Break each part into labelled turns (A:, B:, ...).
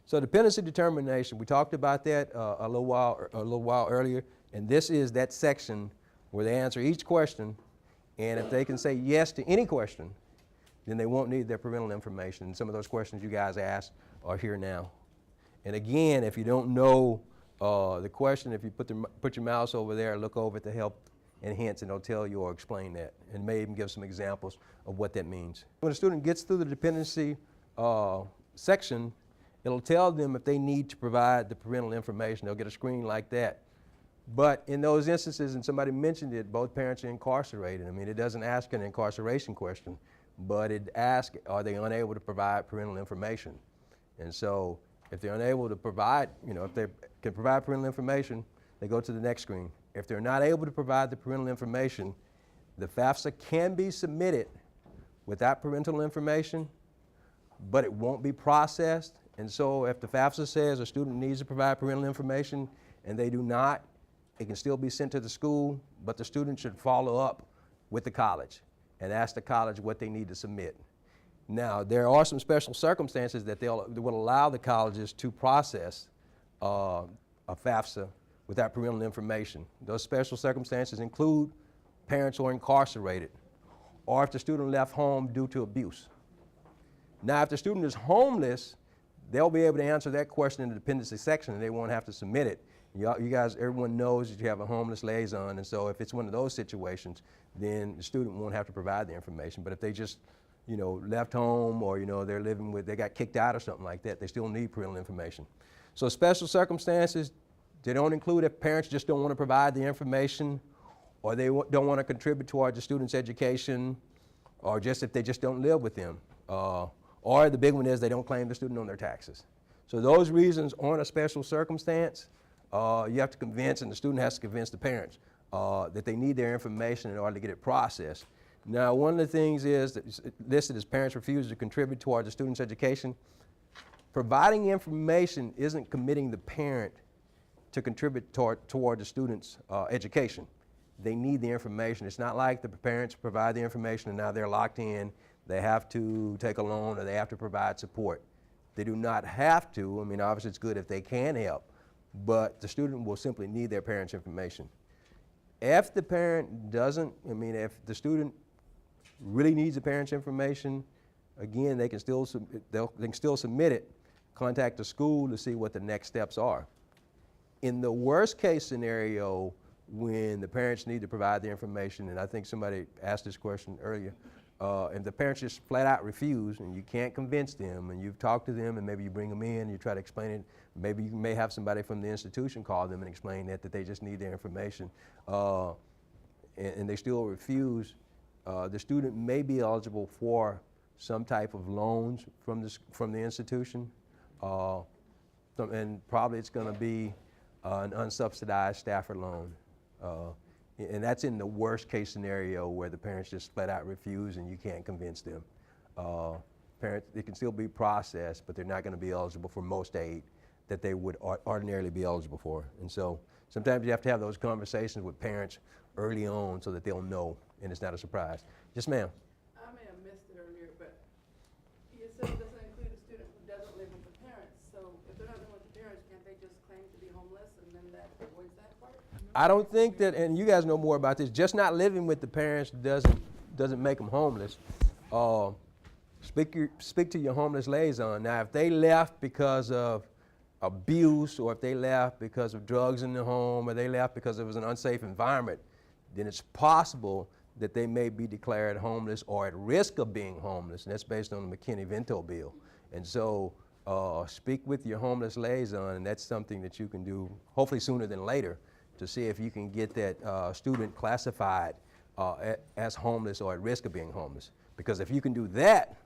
A: So dependency determination, we talked about that a little while earlier, and this is that section where they answer each question, and if they can say yes to any question, then they won't need their parental information. And some of those questions you guys asked are here now. And again, if you don't know the question, if you put your mouse over there, look over at the help and hints, and it'll tell you or explain that, and may even give some examples of what that means. When a student gets through the dependency section, it'll tell them if they need to provide the parental information. They'll get a screen like that. But in those instances, and somebody mentioned it, both parents are incarcerated. I mean, it doesn't ask an incarceration question, but it asks, are they unable to provide parental information? And so if they're unable to provide, if they can provide parental information, they go to the next screen. If they're not able to provide the parental information, the FAFSA can be submitted without parental information, but it won't be processed. And so if the FAFSA says a student needs to provide parental information and they do not, it can still be sent to the school, but the student should follow up with the college and ask the college what they need to submit. Now, there are some special circumstances that will allow the colleges to process a FAFSA without parental information. Those special circumstances include parents who are incarcerated, or if the student left home due to abuse. Now, if the student is homeless, they'll be able to answer that question in the dependency section and they won't have to submit it. You guys, everyone knows that you have a homeless liaison, and so if it's one of those situations, then the student won't have to provide the information. But if they just, left home, or, they got kicked out or something like that, they still need parental information. So special circumstances, they don't include if parents just don't want to provide the information, or they don't want to contribute towards the student's education, or just if they just don't live with them. Or the big one is they don't claim the student on their taxes. So those reasons aren't a special circumstance. You have to convince, and the student has to convince the parents that they need their information in order to get it processed. Now, one of the things is that listed as parents refuse to contribute towards the student's education. Providing information isn't committing the parent to contribute toward the student's education. They need the information. It's not like the parents provide the information and now they're locked in. They have to take a loan or they have to provide support. They do not have to. I mean, obviously it's good if they can help, but the student will simply need their parents' information. If the parent doesn't, if the student really needs the parents' information, again, they can still submit it, contact the school to see what the next steps are. In the worst case scenario, when the parents need to provide the information, and I think somebody asked this question earlier, and the parents just flat out refuse and you can't convince them, and you've talked to them and maybe you bring them in and you try to explain it, maybe you may have somebody from the institution call them and explain that they just need their information, and they still refuse, the student may be eligible for some type of loans from the institution, and probably it's going to be an unsubsidized Stafford loan. And that's in the worst case scenario where the parents just flat out refuse and you can't convince them. Parents, it can still be processed, but they're not going to be eligible for most aid that they would ordinarily be eligible for. And so sometimes you have to have those conversations with parents early on so that they'll know and it's not a surprise. Yes, ma'am.
B: I may have missed it earlier, but you said it doesn't include a student who doesn't live with the parents. So if they're not living with the parents, can't they just claim to be homeless and then that avoids that part?
A: I don't think that, and you guys know more about this, just not living with the parents doesn't make them homeless. Speak to your homeless liaison. Now, if they left because of abuse, or if they left because of drugs in the home, or they left because it was an unsafe environment, then it's possible that they may be declared homeless or at risk of being homeless, and that's based on the McKinney-Vento bill. And so speak with your homeless liaison, and that's something that you can do hopefully sooner than later to see if you can get that student classified as homeless or at risk of being homeless. Because if you can do that,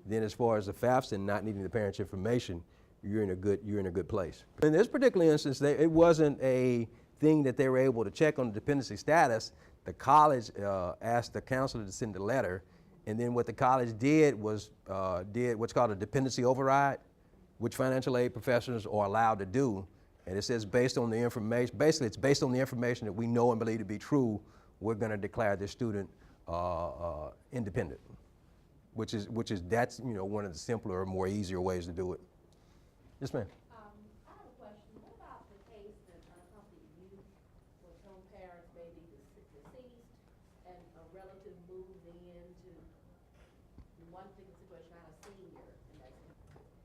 A: then as far as the FAFSA and not needing the parents' information, you're in a good place. In this particular instance, it wasn't a thing that they were able to check on the dependency status. The college asked the counselor to send a letter, and then what the college did was did what's called a dependency override, which financial aid professionals are allowed to do. And it says based on the information, basically it's based on the information that we know and believe to be true, we're going to declare this student independent, which is that's one of the simpler, more easier ways to do it. Yes, ma'am.
C: I have a question. What about the case that unaccompanied youth where some parents may be deceased and a relative moves in one particular situation, not a senior, and that's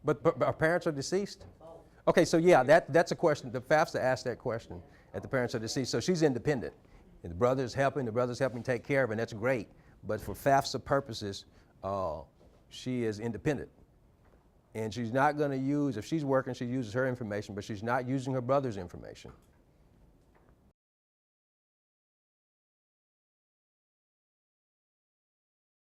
A: But our parents are deceased?
C: both?
A: Okay, so yeah, that's a question. The FAFSA asked that question at the parents are deceased. So she's independent. And the brother's helping take care of her, and that's great. But for FAFSA purposes, she is independent. And she's not going to use, if she's working, she uses her information, but she's not using her brother's information.